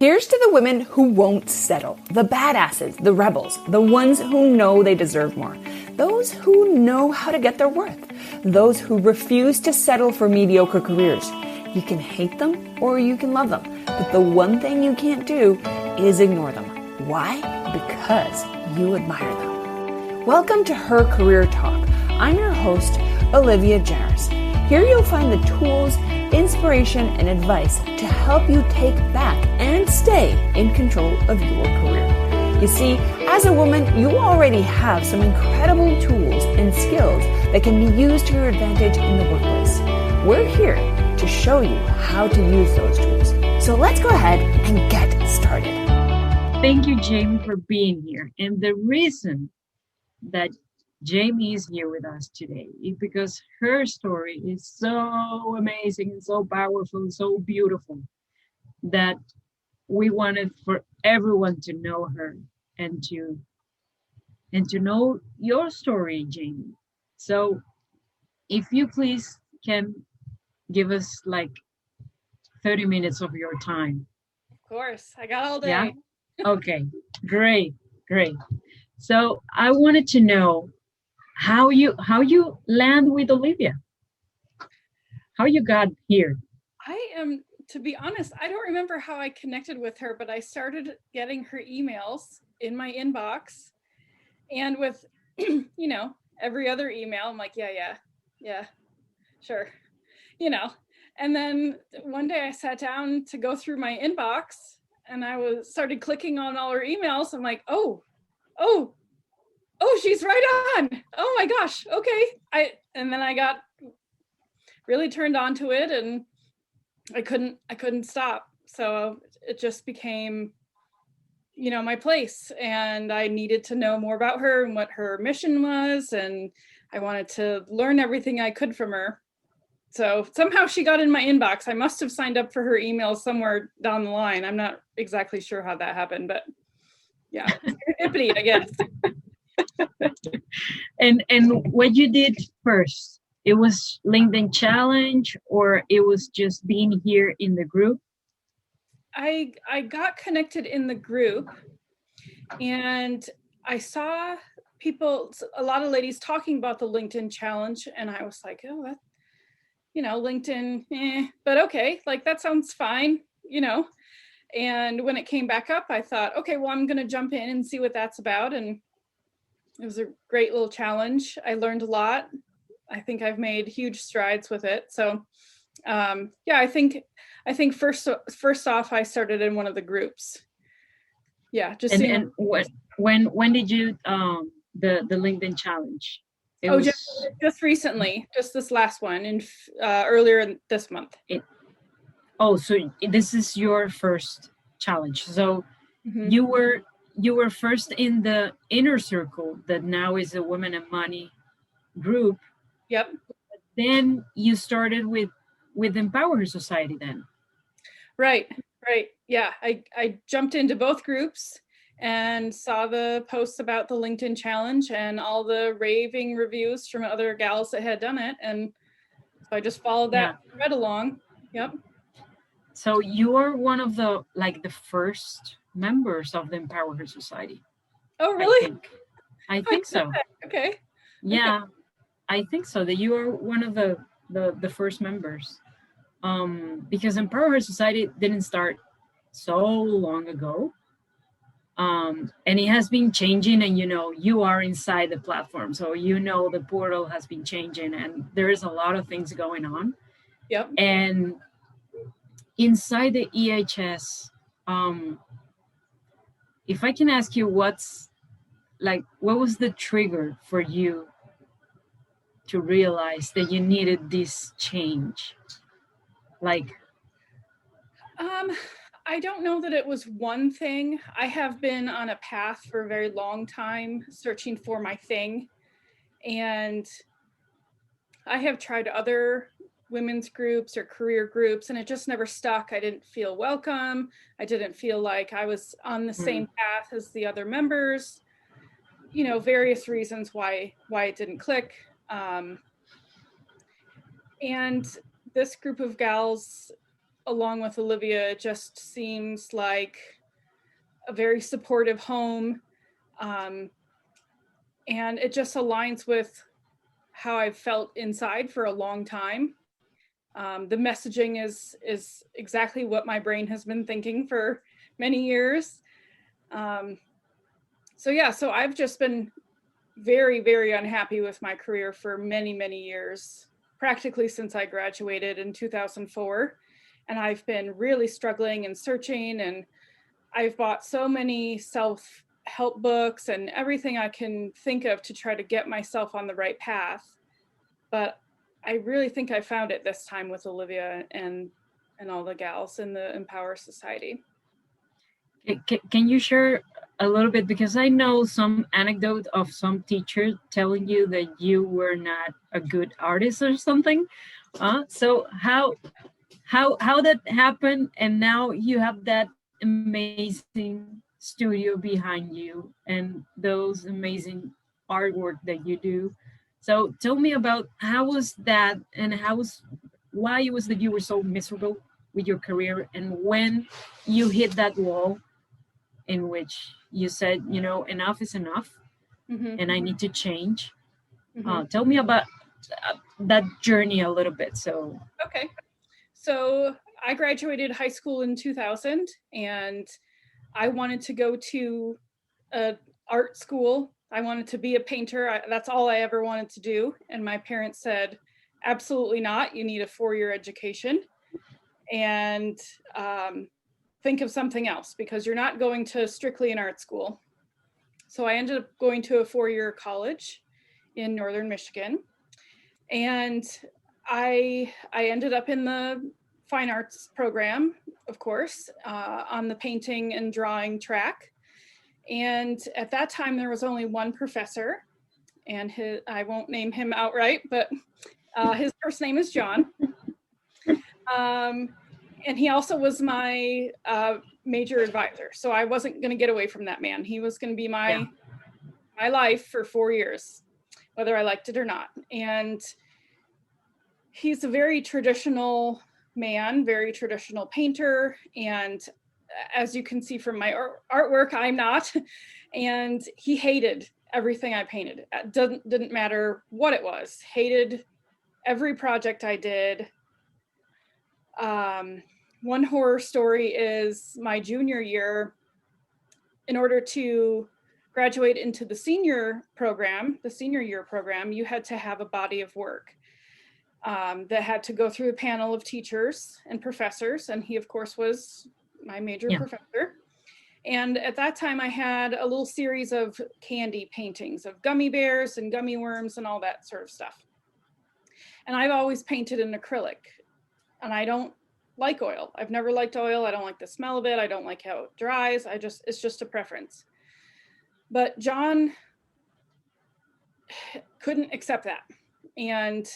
Here's to the women who won't settle, the badasses, the rebels, the ones who know they deserve more, those who know how to get their worth, those who refuse to settle for mediocre careers. You can hate them or you can love them, but the one thing you can't do is ignore them. Why? Because you admire them. Welcome to Her Career Talk. I'm your host, Olivia Jarris. Here you'll find the tools, inspiration, and advice to help you take back and stay in control of your career. You see, as a woman, you already have some incredible tools and skills that can be used to your advantage in the workplace. We're here to show you how to use those tools. So let's go ahead and get started. Thank you, Jamie, for being here. And the reason that Jamie is here with us today is because her story is so amazing and so powerful and so beautiful that we wanted for everyone to know her and to know your story, Jamie. So if you please can give us like 30 minutes of your time. Of course, I got all day. Yeah? Okay, great. So I wanted to know how you land with Olivia, how you got here. To be honest, I don't remember how I connected with her, but I started getting her emails in my inbox, and with, every other email, I'm like, yeah, sure, and then one day I sat down to go through my inbox and started clicking on all her emails. I'm like, oh, she's right on. Oh my gosh. Okay. And then I got really turned on to it and I couldn't stop. So it just became, my place, and I needed to know more about her and what her mission was. And I wanted to learn everything I could from her. So somehow she got in my inbox. I must have signed up for her email somewhere down the line. I'm not exactly sure how that happened, but yeah, serendipity, I guess. And what you did first, it was LinkedIn challenge, or it was just being here in the group? I got connected in the group, and I saw a lot of ladies talking about the LinkedIn challenge, and I was like, oh, that, LinkedIn, but okay, like that sounds fine, And when it came back up, I thought, okay, well, I'm going to jump in and see what that's about. And it was a great little challenge. I learned a lot. I think I've made huge strides with it. So, I think first off, I started in one of the groups. Yeah, just and when did you the LinkedIn challenge? Just recently, just this last one, and earlier this month. So this is your first challenge. So you were first in the inner circle that now is a Women and Money group. Yep. Then you started with Empower Her Society then. Right. Yeah, I jumped into both groups and saw the posts about the LinkedIn challenge and all the raving reviews from other gals that had done it. And so I just followed that thread along. Yep. So you are one of the first members of the Empower Her Society. Oh, really? I think so. Okay. Yeah, okay. I think so, that you are one of the first members. Because Empower Her Society didn't start so long ago. And it has been changing, and you are inside the platform, so the portal has been changing, and there is a lot of things going on. Yep. And inside the EHS, if I can ask you, what was the trigger for you to realize that you needed this change? I don't know that it was one thing. I have been on a path for a very long time searching for my thing, and I have tried other women's groups or career groups, and it just never stuck. I didn't feel welcome. I didn't feel like I was on the same path as the other members. Various reasons why it didn't click. And this group of gals along with Olivia, it just seems like a very supportive home. And it just aligns with how I've felt inside for a long time. The messaging is exactly what my brain has been thinking for many years. So I've just been very, very unhappy with my career for many, many years, practically since I graduated in 2004. And I've been really struggling and searching, and I've bought so many self-help books and everything I can think of to try to get myself on the right path. But I really think I found it this time with Olivia and all the gals in the Empower Society. Can you share a little bit, because I know some anecdote of some teacher telling you that you were not a good artist or something. So how that happened, and now you have that amazing studio behind you and those amazing artwork that you do. So tell me about how was that, and why it was that you were so miserable with your career, and when you hit that wall in which you said, enough is enough, and I need to change. Tell me about that journey a little bit. Okay. So I graduated high school in 2000, and I wanted to go to an art school. I wanted to be a painter. That's all I ever wanted to do. And my parents said, absolutely not. You need a 4-year education, and think of something else, because you're not going to strictly an art school. So I ended up going to a 4-year college in Northern Michigan. And I ended up in the fine arts program, of course, on the painting and drawing track. And at that time, there was only one professor, and I won't name him outright, but his first name is John. And he also was my major advisor. So I wasn't going to get away from that man. He was going to be my life for 4 years, whether I liked it or not. And he's a very traditional man, very traditional painter. And as you can see from my artwork, I'm not. And he hated everything I painted. It didn't matter what it was. Hated every project I did. One horror story is my junior year. In order to graduate into the senior year program, you had to have a body of work that had to go through a panel of teachers and professors. And he, of course, was my major professor. And at that time, I had a little series of candy paintings of gummy bears and gummy worms and all that sort of stuff. And I've always painted in acrylic, and I don't like oil. I've never liked oil. I don't like the smell of it. I don't like how it dries. It's just a preference. But John couldn't accept that. And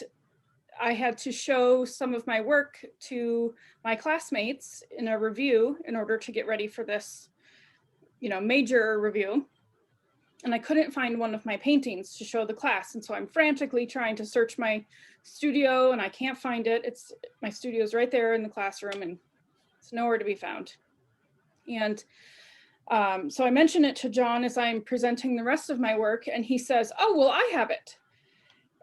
I had to show some of my work to my classmates in a review in order to get ready for this, major review. And I couldn't find one of my paintings to show the class. And so I'm frantically trying to search my studio, and I can't find it. My studio's right there in the classroom, and it's nowhere to be found. And so I mention it to John as I'm presenting the rest of my work, and he says, "Oh, well, I have it."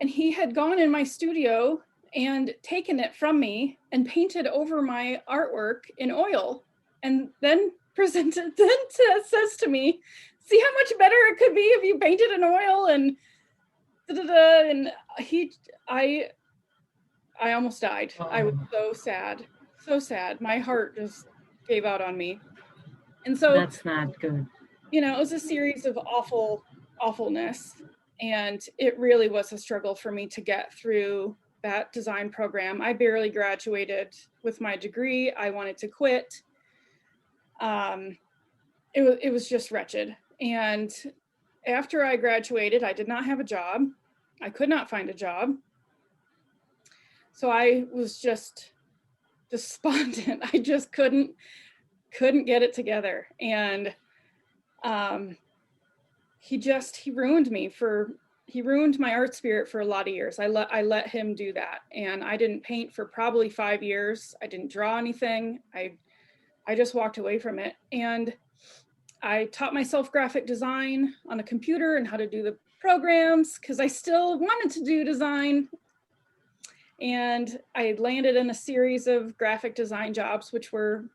And he had gone in my studio and taken it from me and painted over my artwork in oil, and then says to me, "See how much better it could be if you painted in oil," and and I almost died. I was so sad. My heart just gave out on me. And so that's not good. It was a series of awfulness, and it really was a struggle for me to get through that design program. I barely graduated with my degree. I wanted to quit. It was just wretched. And after I graduated, I did not have a job. I could not find a job. So I was just despondent. I just couldn't get it together. And he ruined me for he ruined my art spirit for a lot of years. I let him do that, and I didn't paint for probably 5 years. I didn't draw anything. I just walked away from it, and I taught myself graphic design on a computer and how to do the programs because I still wanted to do design. And I landed in a series of graphic design jobs, which were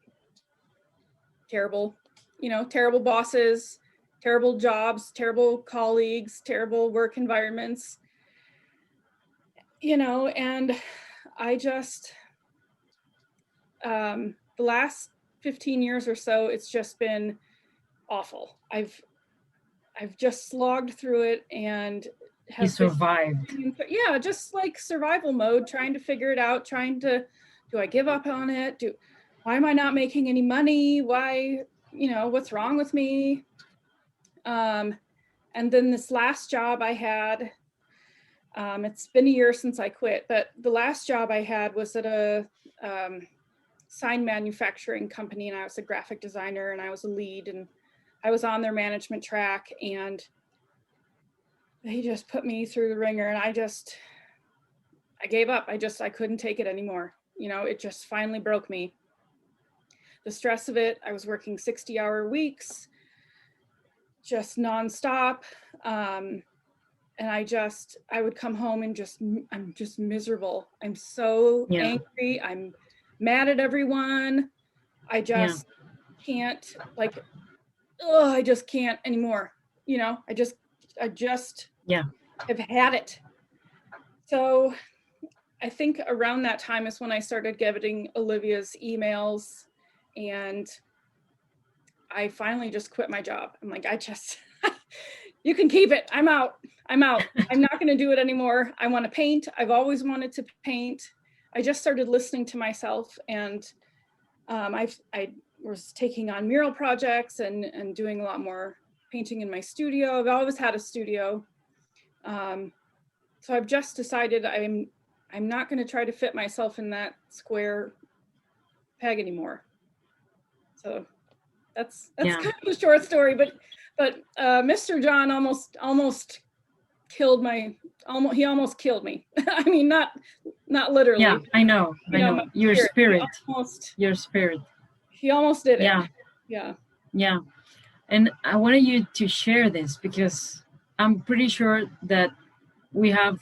terrible, terrible bosses, terrible jobs, terrible colleagues, terrible work environments, and I just, the last 15 years or so, it's just been awful. I've just slogged through it and You survived. Yeah, just like survival mode, trying to figure it out, do I give up on it? Why am I not making any money? Why, what's wrong with me? And then this last job I had, it's been a year since I quit, but the last job I had was at a sign manufacturing company, and I was a graphic designer and I was a lead, and I was on their management track, and they just put me through the ringer, and I gave up. I couldn't take it anymore. It just finally broke me. The stress of it, I was working 60-hour weeks, just nonstop. And I would come home and I'm just miserable. I'm so angry. I'm mad at everyone. I just can't, I just can't anymore. I just have had it. So I think around that time is when I started getting Olivia's emails, and I finally just quit my job. I'm like, you can keep it. I'm out. I'm not going to do it anymore. I want to paint. I've always wanted to paint. I just started listening to myself, and I was taking on mural projects and doing a lot more painting in my studio. I've always had a studio. So I've just decided I'm not going to try to fit myself in that square peg anymore. So that's kind of a short story, but Mr. John almost killed he almost killed me. I mean, not literally. Yeah, I know. Your spirit. Your spirit. He almost did it. Yeah. Yeah. And I wanted you to share this because I'm pretty sure that we have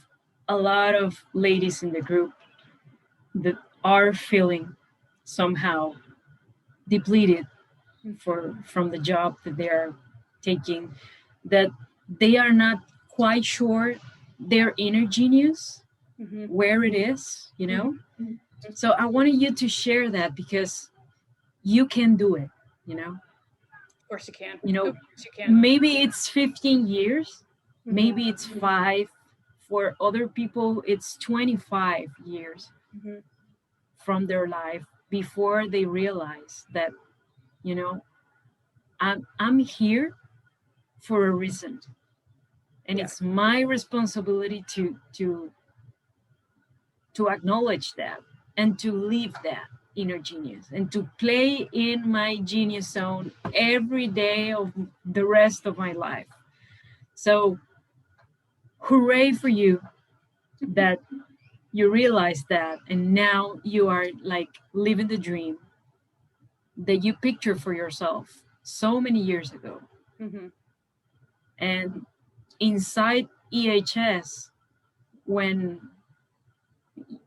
a lot of ladies in the group that are feeling somehow depleted from the job that they are taking, that they are not quite sure their inner genius, where it is, Mm-hmm. So I wanted you to share that because you can do it, Of course you can. Of course you can. Maybe it's 15 years, maybe it's 5. For other people, it's 25 years from their life before they realize that, I'm here for a reason. And it's my responsibility to acknowledge that and to live that inner genius and to play in my genius zone every day of the rest of my life. So hooray for you that you realize that, and now you are living the dream that you pictured for yourself so many years ago. And inside EHS, when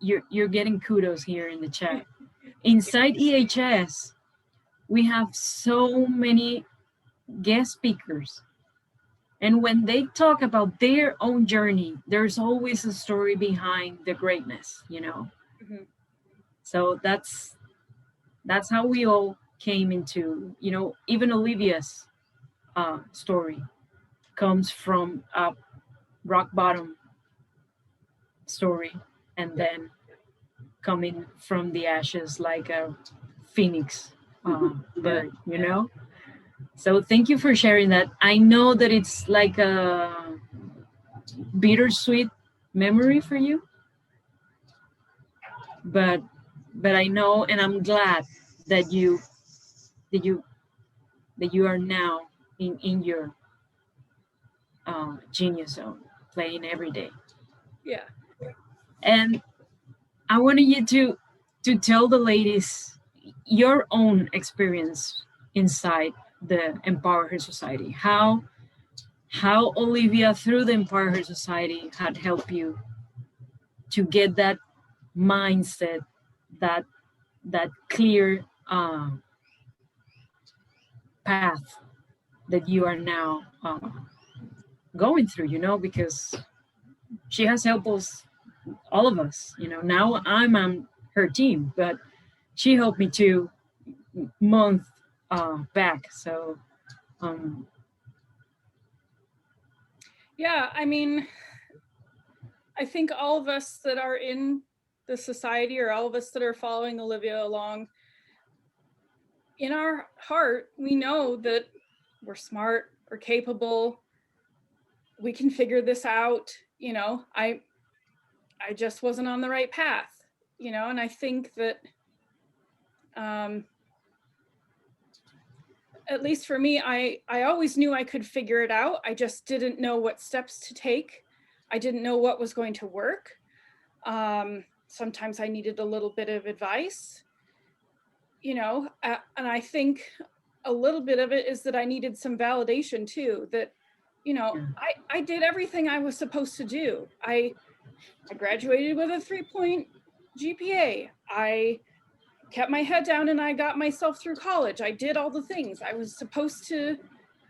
you're getting kudos here in the chat, inside EHS we have so many guest speakers, and when they talk about their own journey, there's always a story behind the greatness, So that's how we all came into, even Olivia's story comes from a rock bottom story, and then coming from the ashes like a phoenix bird, So thank you for sharing that. I know that it's like a bittersweet memory for you, but I know, and I'm glad that you are now in your genius zone. playing every day. Yeah. And I wanted you to tell the ladies your own experience inside the Empower Her Society. How Olivia, through the Empower Her Society, had helped you to get that mindset, that clear path that you are now going through, because she has helped us, all of us, now I'm on her team, but she helped me too month back. So Yeah, I mean, I think all of us that are in the society, or all of us that are following Olivia along, in our heart, we know that we're smart, we're capable, we can figure this out. I just wasn't on the right path, and I think that at least for me, I always knew I could figure it out. I just didn't know what steps to take. I didn't know what was going to work. Sometimes I needed a little bit of advice, and I think a little bit of it is that I needed some validation too, that, I did everything I was supposed to do. I graduated with a 3-point GPA. I kept my head down and I got myself through college. I did all the things I was supposed to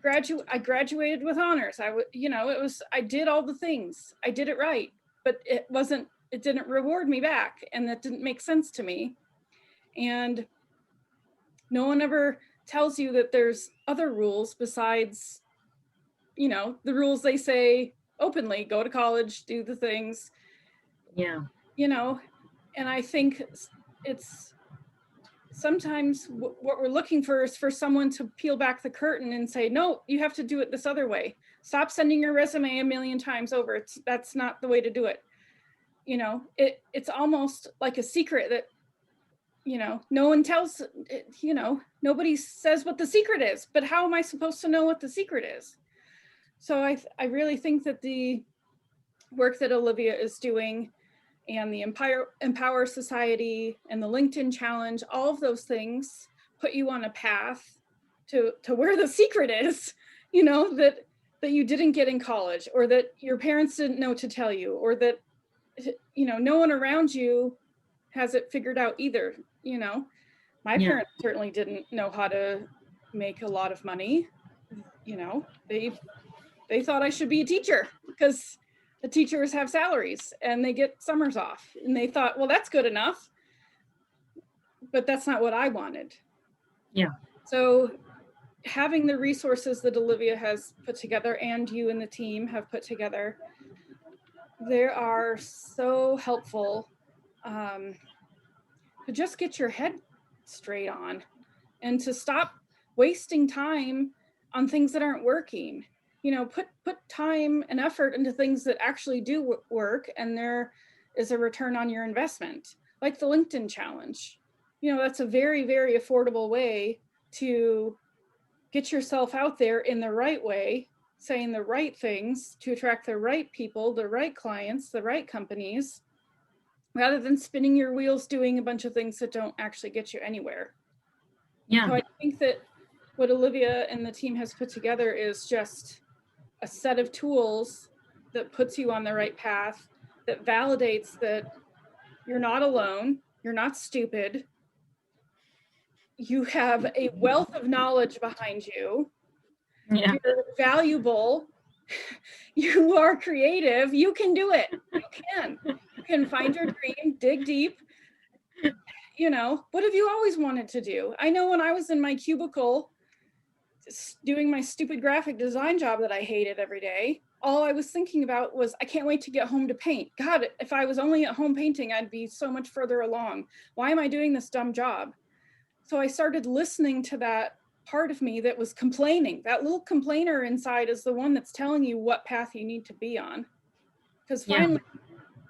graduate. I graduated with honors. I did all the things. I did it right, but it didn't reward me back. And that didn't make sense to me. And no one ever tells you that there's other rules besides, the rules they say openly: go to college, do the things. Yeah. And I think it's sometimes what we're looking for is for someone to peel back the curtain and say, no, you have to do it this other way. Stop sending your resume a million times over. That's not the way to do it. It's almost like a secret that, no one tells, nobody says what the secret is, but how am I supposed to know what the secret is? So I really think that the work that Olivia is doing, and the Empower Society and the LinkedIn Challenge, all of those things put you on a path to where the secret is, that you didn't get in college, or that your parents didn't know to tell you, or that, no one around you has it figured out either. My parents certainly didn't know how to make a lot of money. They thought I should be a teacher because the teachers have salaries and they get summers off. And they thought, well, that's good enough. But that's not what I wanted. Yeah. So having the resources that Olivia has put together, and you and the team have put together, they are so helpful to just get your head straight on, and to stop wasting time on things that aren't working. Put time and effort into things that actually do work, and there is a return on your investment, like the LinkedIn Challenge. That's a very, very affordable way to get yourself out there in the right way, saying the right things to attract the right people, the right clients, the right companies, rather than spinning your wheels doing a bunch of things that don't actually get you anywhere. Yeah. So I think that what Olivia and the team has put together is just a set of tools that puts you on the right path, that validates that you're not alone, you're not stupid, you have a wealth of knowledge behind you, you're valuable, you are creative, you can do it. You can find your dream, dig deep. What have you always wanted to do? I know when I was in my cubicle doing my stupid graphic design job that I hated every day, all I was thinking about was, I can't wait to get home to paint. God, if I was only at home painting, I'd be so much further along. Why am I doing this dumb job? So I started listening to that part of me that was complaining. That little complainer inside is the one that's telling you what path you need to be on. Because finally,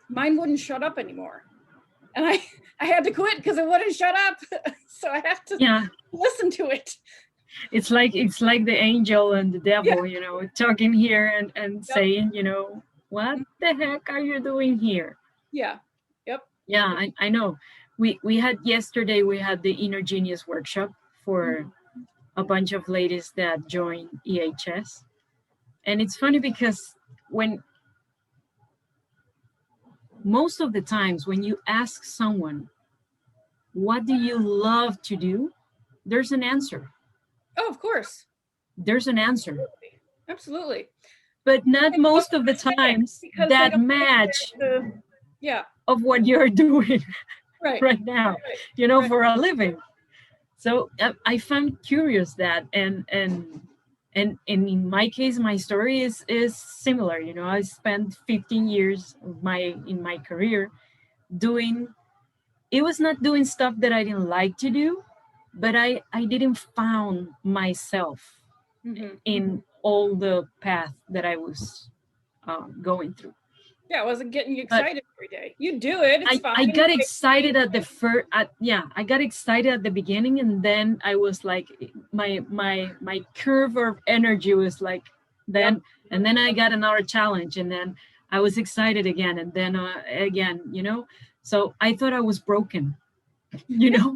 mine wouldn't shut up anymore. And I had to quit because it wouldn't shut up. So I have to listen to it. It's like the angel and the devil, talking here and saying, what the heck are you doing here? Yeah. Yep. Yeah, I know. We had yesterday, we had the Inner Genius workshop for a bunch of ladies that joined EHS. And it's funny because when most of the times when you ask someone, what do you love to do? There's an answer. Oh, of course. There's an answer. Absolutely. But not most of the times Because that match yeah. of what you're doing Right. right now, for a living. So I found curious that, and in my case, my story is similar. I spent 15 years of in my career doing. It was not doing stuff that I didn't like to do, but I didn't found myself in all the path that I was going through. Yeah, I wasn't getting you excited every day. You do it. It's fine. I got excited at the first. I got excited at the beginning, and then I was like, my curve of energy was like, then, and then I got another challenge, and then I was excited again, and then again, So I thought I was broken. Yeah.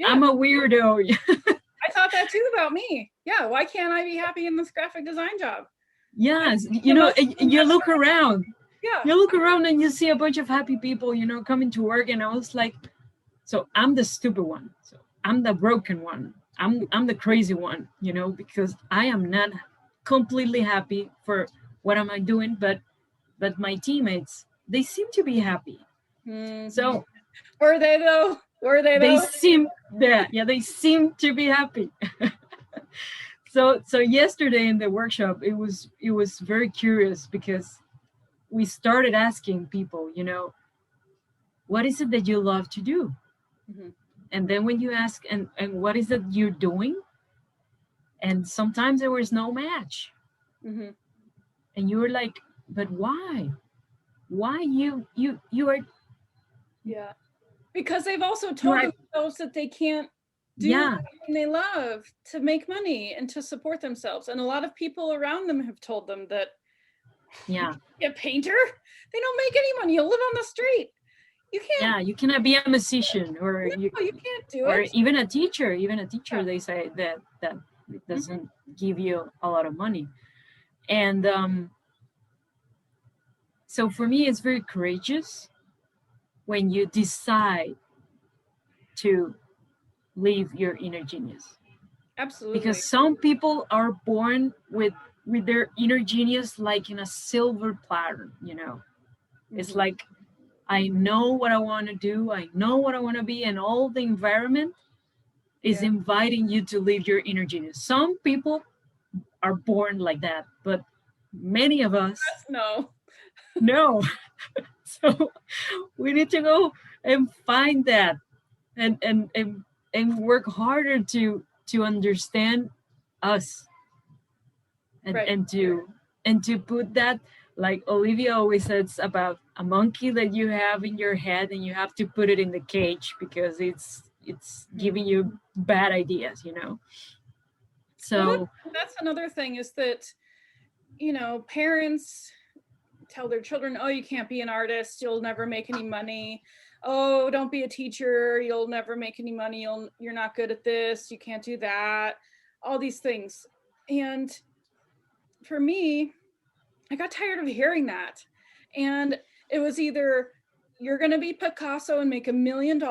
I'm a weirdo. I thought that too about me. Yeah, why can't I be happy in this graphic design job? Yes, you look around. Yeah. You look around and you see a bunch of happy people, coming to work, and I was like, so I'm the stupid one. So I'm the broken one. I'm the crazy one, because I am not completely happy for what am I doing, but my teammates, they seem to be happy. Mm-hmm. So were they though? They seem they seem to be happy. So yesterday in the workshop, it was very curious because we started asking people, what is it that you love to do? Mm-hmm. And then when you ask, and what is it you're doing? And sometimes there was no match. Mm-hmm. And you were like, but why? Why you are? Yeah. Because they've also told themselves that they can't do something they love to make money and to support themselves. And a lot of people around them have told them that, a painter, they don't make any money. You'll live on the street. You can't. Yeah, you cannot be a musician, or you can't do or it. Or even a teacher. They say that it doesn't give you a lot of money. And so for me, it's very courageous when you decide to live your inner genius. Absolutely. Because some people are born with their inner genius like in a silver platter, Mm-hmm. It's like, I know what I want to do, I know what I want to be, and all the environment is inviting you to live your inner genius. Some people are born like that, but many of us no. So we need to go and find that and work harder to understand us, and to put that, like Olivia always says about a monkey that you have in your head, and you have to put it in the cage because it's giving you bad ideas, So that's another thing, is that parents tell their children, oh, you can't be an artist, you'll never make any money. Oh, don't be a teacher, you'll never make any money, you're not good at this, you can't do that, all these things. And for me, I got tired of hearing that. And it was either you're going to be Picasso and make $1 million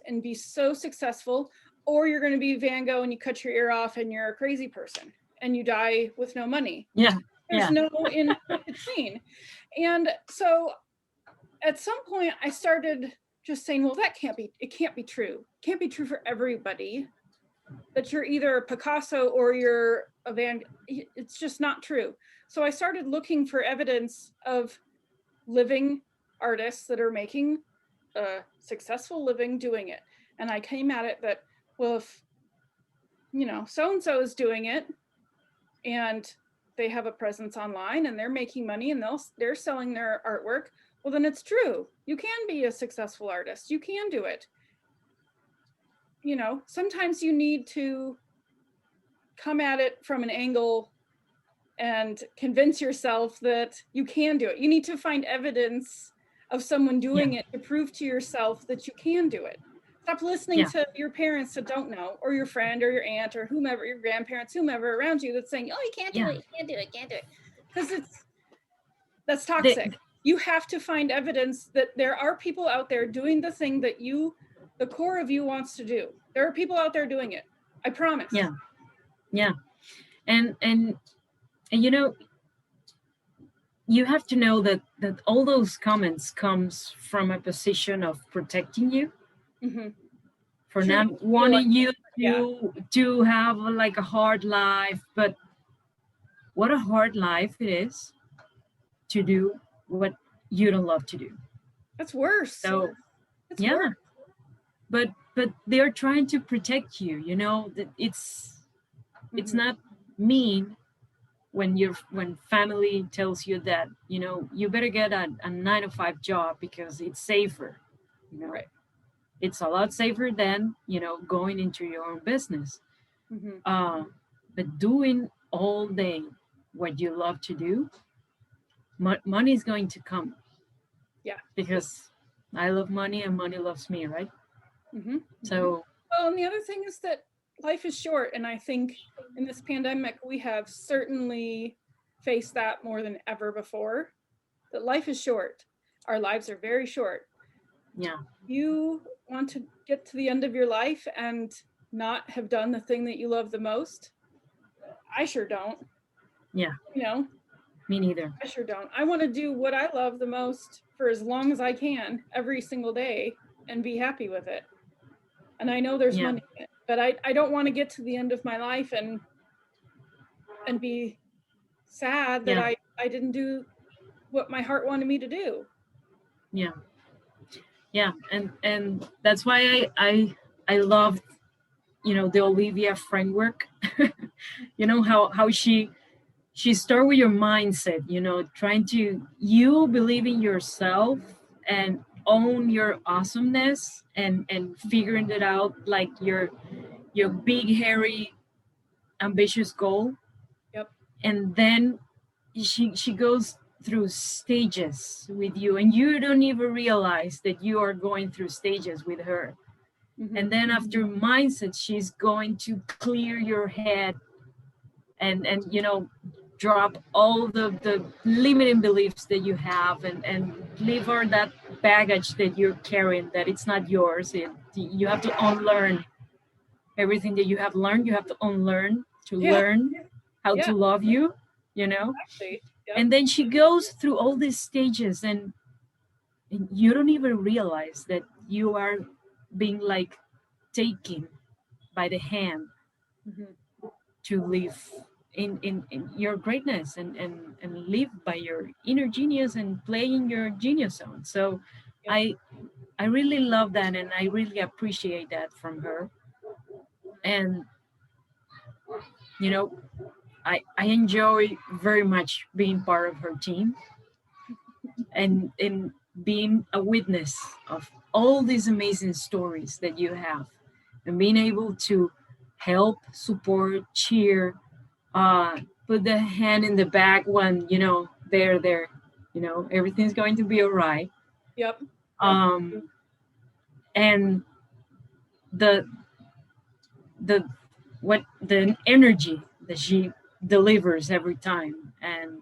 and be so successful, or you're going to be Van Gogh and you cut your ear off and you're a crazy person and you die with no money. Yeah. There's no in between. And so at some point I started just saying, well, it can't be true. It can't be true for everybody that you're either a Picasso or you're a Van Gogh. It's just not true. So I started looking for evidence of living artists that are making a successful living doing it. And I came at it that, well, if, so-and-so is doing it and they have a presence online and they're making money and they're selling their artwork, well, then it's true. You can be a successful artist. You can do it. Sometimes you need to come at it from an angle and convince yourself that you can do it. You need to find evidence of someone doing it to prove to yourself that you can do it. Stop listening to your parents that don't know, or your friend or your aunt or whomever, your grandparents, whomever around you that's saying, oh, you can't do it, you can't do it, can't do it. Because that's toxic. You have to find evidence that there are people out there doing the thing that the core of you wants to do. There are people out there doing it. I promise. Yeah. And you know, you have to know that all those comments comes from a position of protecting you, for not wanting you to have like a hard life. But what a hard life it is to do what you don't love to do. That's worse. So it's worse. But they're trying to protect you. You know that it's not mean when family tells you that, you know, you better get a 9-to-5 job because it's safer. You know, it's a lot safer than, you know, going into your own business. But doing all day what you love to do, money is going to come. Yeah. Because I love money and money loves me, right? So. Well, and the other thing is that life is short, and I think in this pandemic we have certainly faced that more than ever before. That life is short. Our lives are very short. Yeah. You want to get to the end of your life and not have done the thing that you love the most? I sure don't. Yeah. You know? Me neither. I sure don't. I want to do what I love the most for as long as I can every single day and be happy with it. And I know there's money in it, but I don't want to get to the end of my life and be sad that I didn't do what my heart wanted me to do. Yeah. And that's why I love, you know, the Olivia framework. You know how she start with your mindset, you know, trying to you believe in yourself and own your awesomeness and figuring it out, like your big hairy ambitious goal. And then she goes through stages with you, and you don't even realize that you are going through stages with her. And then after mindset, she's going to clear your head and you know, drop all the limiting beliefs that you have and leave her that baggage that you're carrying, that it's not yours. You have to unlearn everything that you have learned. You have to unlearn to learn how to love you, you know. And then she goes through all these stages, and you don't even realize that you are being like taken by the hand to live in your greatness and live by your inner genius and play in your genius zone. So I really love that, and I really appreciate that from her. And you know, I enjoy very much being part of her team and in being a witness of all these amazing stories that you have, and being able to help, support, cheer, put the hand in the back when, you know, they're there, you know, everything's going to be all right. And the energy that she delivers every time, and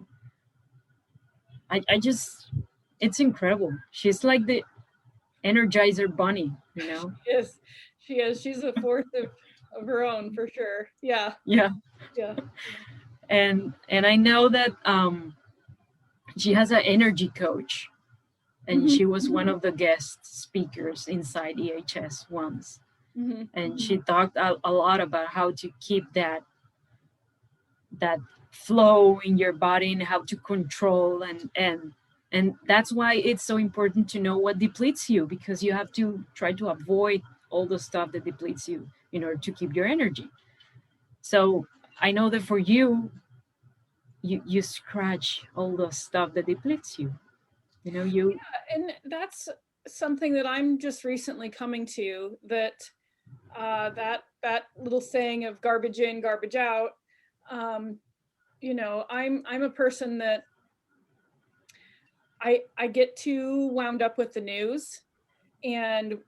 I just, it's incredible. She's like the Energizer Bunny, you know. She is. She's a force of her own, for sure. Yeah. And I know that she has an energy coach, and she was one of the guest speakers inside EHS once. And she talked a lot about how to keep that flow in your body and how to control, and that's why it's so important to know what depletes you, because you have to try to avoid all the stuff that depletes you in order to keep your energy. So I know that for you scratch all the stuff that depletes you, you know. And that's something that I'm just recently coming to, that that little saying of garbage in, garbage out, I'm a person that I get too wound up with the news and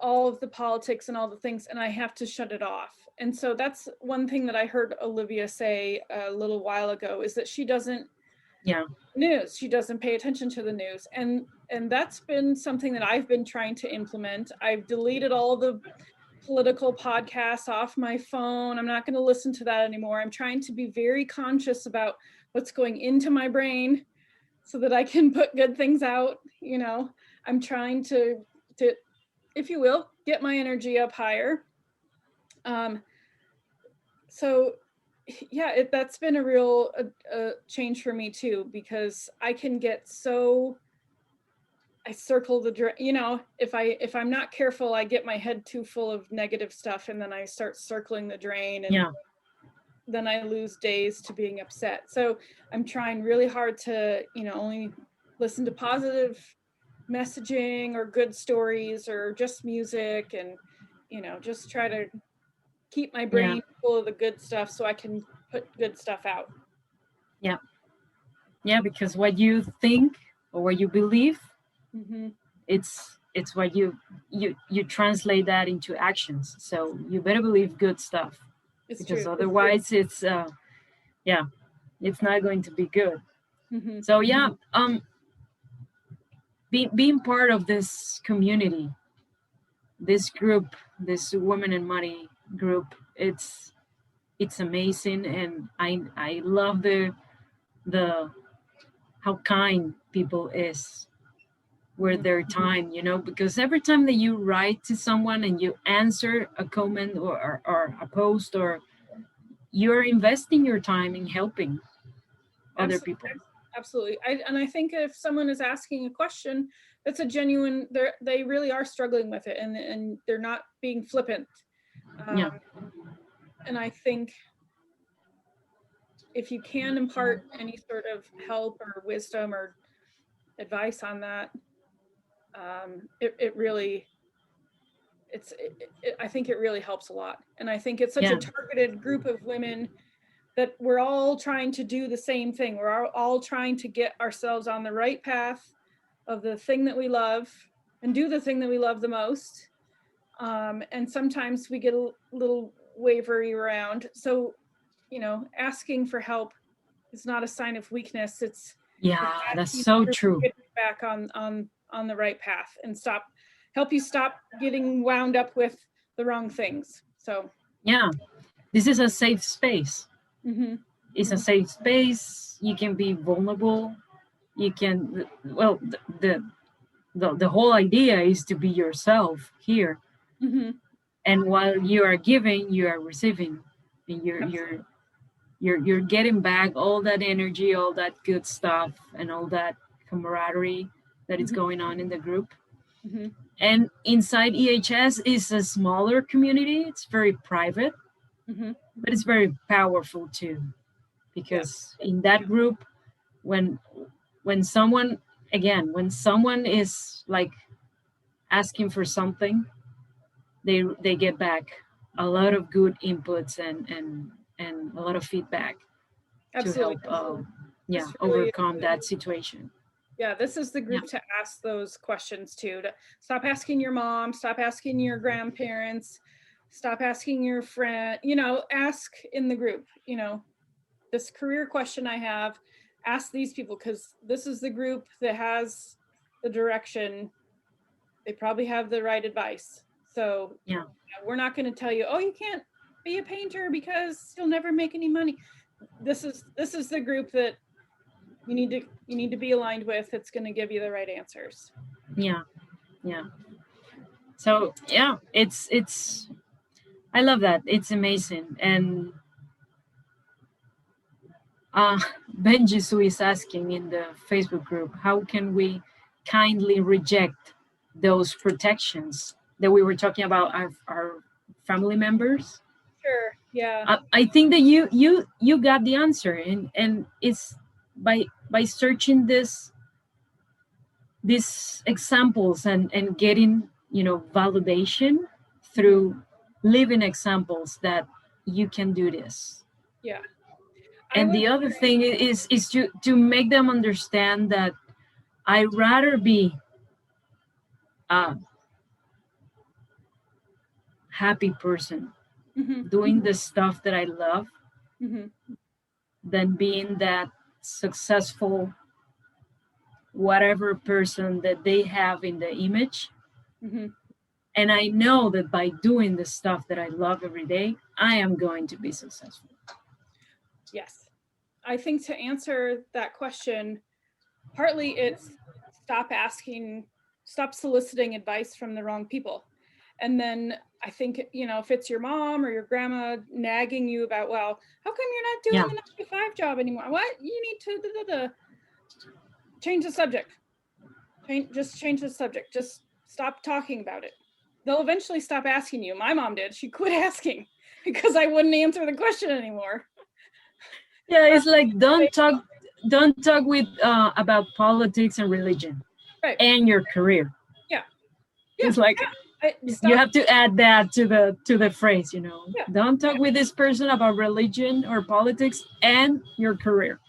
all of the politics and all the things, and I have to shut it off. And so that's one thing that I heard Olivia say a little while ago, is that she doesn't she doesn't pay attention to the news, and that's been something that I've been trying to implement. I've deleted all the political podcasts off my phone. I'm not going to listen to that anymore. I'm trying to be very conscious about what's going into my brain so that I can put good things out. I'm trying to, if you will, get my energy up higher. So yeah, that's been a real change for me too, because I can get I circle the if I'm not careful, I get my head too full of negative stuff, and then I start circling the drain, and then I lose days to being upset. So I'm trying really hard to only listen to positive messaging or good stories or just music, and just try to keep my brain full of the good stuff so I can put good stuff out. Yeah, because what you think or what you believe, it's what you translate that into actions. So you better believe good stuff, because otherwise it's it's not going to be good. So being part of this community, this group, this Women in Money group, it's amazing, and I love the how kind people is with their time, because every time that you write to someone and you answer a comment or a post, or you're investing your time in helping other people. Absolutely. I think if someone is asking a question, that's a genuine, they really are struggling with it, and they're not being flippant. And I think if you can impart any sort of help or wisdom or advice on that, I think it really helps a lot. And I think it's such a targeted group of women that we're all trying to do the same thing. We're all trying to get ourselves on the right path of the thing that we love and do the thing that we love the most. And sometimes we get a little wavery around. So, asking for help is not a sign of weakness. It's that's so true. Get back on the right path and help you stop getting wound up with the wrong things. So this is a safe space. It's a safe space. You can be vulnerable. You can, well, the whole idea is to be yourself here. And while you are giving, you are receiving, and you're getting back all that energy, all that good stuff, and all that camaraderie that is going on in the group. And inside EHS is a smaller community. It's very private, but it's very powerful too, because in that group, when someone is like asking for something, they get back a lot of good inputs and a lot of feedback to help overcome that situation. Yeah, this is the group to ask those questions to stop asking your mom, stop asking your grandparents, stop asking your friend, ask in the group, this career question I have, ask these people, because this is the group that has the direction. They probably have the right advice. So we're not going to tell you, oh, you can't be a painter because you'll never make any money. This is the group that you need to be aligned with. It's going to give you the right answers. So it's I love that. It's amazing. And Benji Sue is asking in the Facebook group, how can we kindly reject those protections that we were talking about our family members? Sure. Yeah. I think that you got the answer, and it's by searching these examples and getting validation through living examples that you can do this. And the other thing is to make them understand that I'd rather be a happy person doing the stuff that I love than being that successful whatever person that they have in the image. And I know that by doing the stuff that I love every day, I am going to be successful. Yes. I think to answer that question, partly it's stop soliciting advice from the wrong people. And then I think, if it's your mom or your grandma nagging you about, well, how come you're not doing the 9-to-5 job anymore? What? You need to change the subject. Just change the subject. Just stop talking about it. They'll eventually stop asking you. My mom did. She quit asking because I wouldn't answer the question anymore. Yeah, it's like don't talk with about politics and religion, right, and your career. Yeah. It's like you have to add that to the phrase, Don't talk with this person about religion or politics and your career.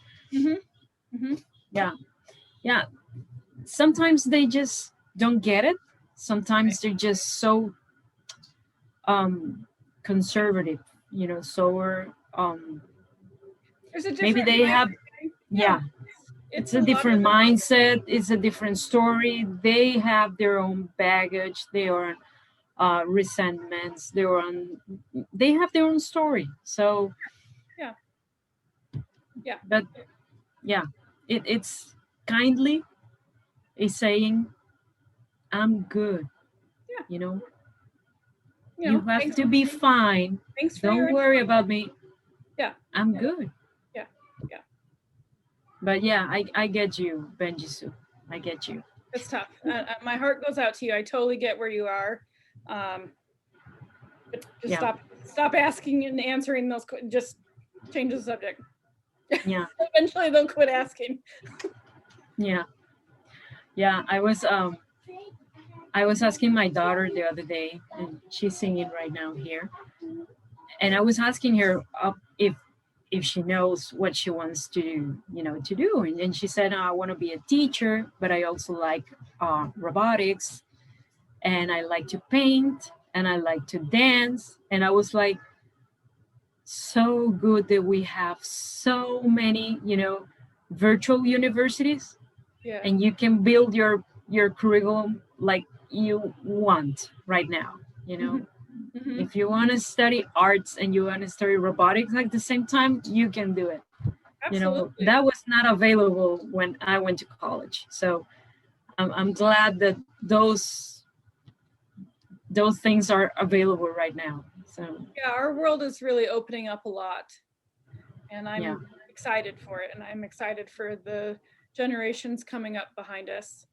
Yeah. Sometimes they just don't get it. Sometimes they're just so conservative, so there's a maybe they have it's a different mindset, it's a different story. They have their own baggage, their own resentments, they have their own story. So but it's kindly is saying I'm good. You have to be fine. Don't worry about me. I'm good. But I get you, Benjisu. I get you. It's tough. My heart goes out to you. I totally get where you are. But just stop asking and answering those. Just change the subject. Yeah. Eventually they'll quit asking. Yeah. I was asking my daughter the other day, and she's singing right now here. And I was asking her if she knows what she wants to do. And she said, I want to be a teacher, but I also like robotics, and I like to paint, and I like to dance. And I was like, so good that we have so many, virtual universities, and you can build your curriculum like you want right now, If you want to study arts and you want to study robotics at the same time, you can do it. Absolutely. That was not available when I went to college. So I'm glad that those things are available right now. So our world is really opening up a lot, and I'm excited for it, and I'm excited for the generations coming up behind us.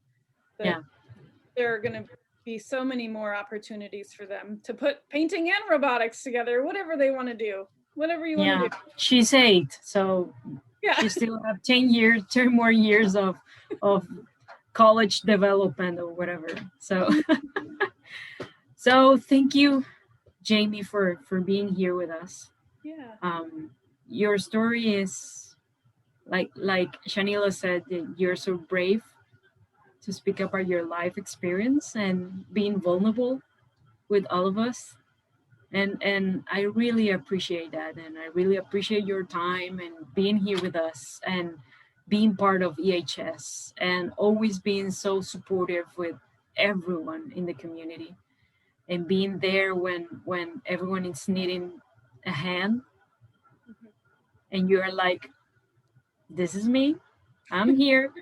There are going to be so many more opportunities for them to put painting and robotics together, whatever they want to do, whatever you want to do. She's 8, so she still have 10 more years of college development or whatever. So so thank you, Jamie, for being here with us. Your story is like Shanila said, you're so brave to speak about your life experience and being vulnerable with all of us. And I really appreciate that. And I really appreciate your time and being here with us and being part of EHS and always being so supportive with everyone in the community and being there when everyone is needing a hand. And you're like, this is me. I'm here.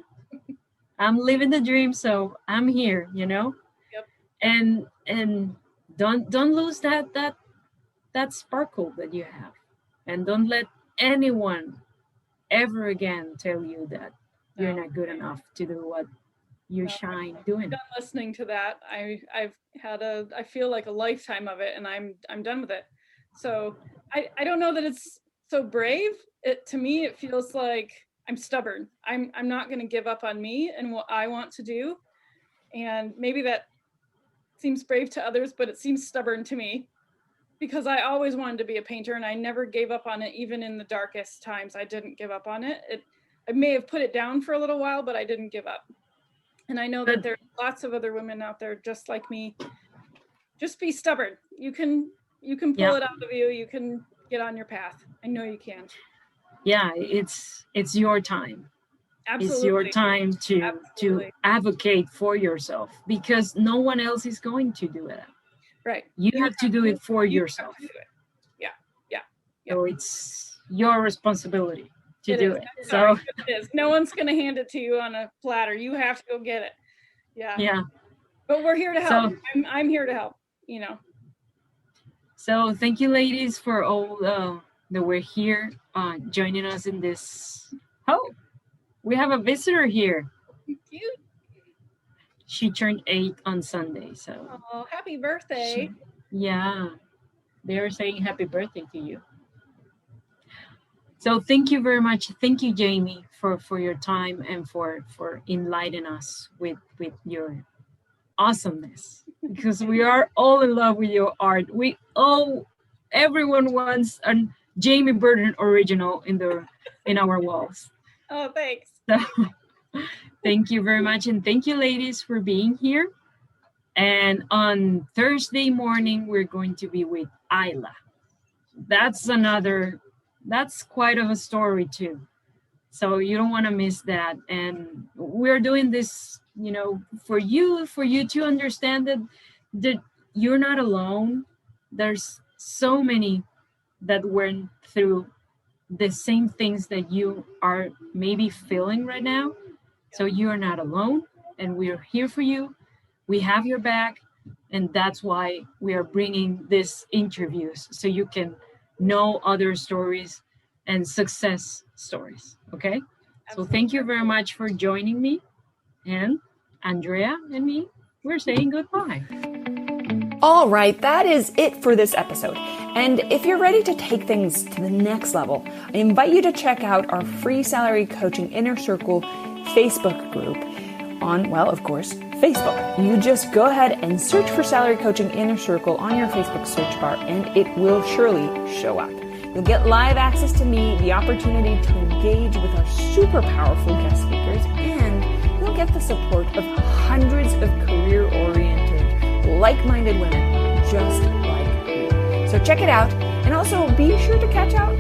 I'm living the dream, so I'm here, And don't lose that sparkle that you have, and don't let anyone ever again tell you that you're not good enough to do what you shine doing. Done listening to that. I feel like a lifetime of it, and I'm done with it. So I don't know that it's so brave. To me, it feels like I'm stubborn. I'm not going to give up on me and what I want to do. And maybe that seems brave to others, but it seems stubborn to me because I always wanted to be a painter and I never gave up on it. Even in the darkest times, I didn't give up on it. I may have put it down for a little while, but I didn't give up. And I know that there's lots of other women out there just like me. Just be stubborn. You can pull it out of you. You can get on your path. I know you can. Yeah, it's your time. Absolutely. It's your time to advocate for yourself, because no one else is going to do it. Right. You have to do it for yourself. Yeah. So it's your responsibility to do it. So it is. No one's going to hand it to you on a platter. You have to go get it. Yeah. But we're here to help. So, I'm here to help, So thank you, ladies, for all that were here joining us in this. Oh, we have a visitor here. Cute. She turned 8 on Sunday. So. Oh, happy birthday. They're saying happy birthday to you. So thank you very much. Thank you, Jamie, for your time and for enlightening us with your awesomeness, because we are all in love with your art. Everyone wants a Jamie Burton original in our walls. Oh, thanks. So, thank you very much, and thank you, ladies, for being here. And on Thursday morning, we're going to be with Isla. That's quite of a story too. So you don't want to miss that. And we're doing this, for you to understand that you're not alone. There's so many that went through the same things that you are maybe feeling right now. So you are not alone, and we're here for you. We have your back, and that's why we are bringing these interviews, so you can know other stories and success stories. Okay. Absolutely. So thank you very much for joining me, and Andrea and me, we're saying goodbye. All right, that is it for this episode. And if you're ready to take things to the next level, I invite you to check out our free salary coaching inner circle Facebook group on, well, of course, Facebook. You just go ahead and search for Salary Coaching Inner Circle on your Facebook search bar, and it will surely show up. You'll get live access to me, the opportunity to engage with our super powerful guest speakers, and you'll get the support of hundreds of career-oriented, like-minded women just like you. So check it out, and also be sure to catch out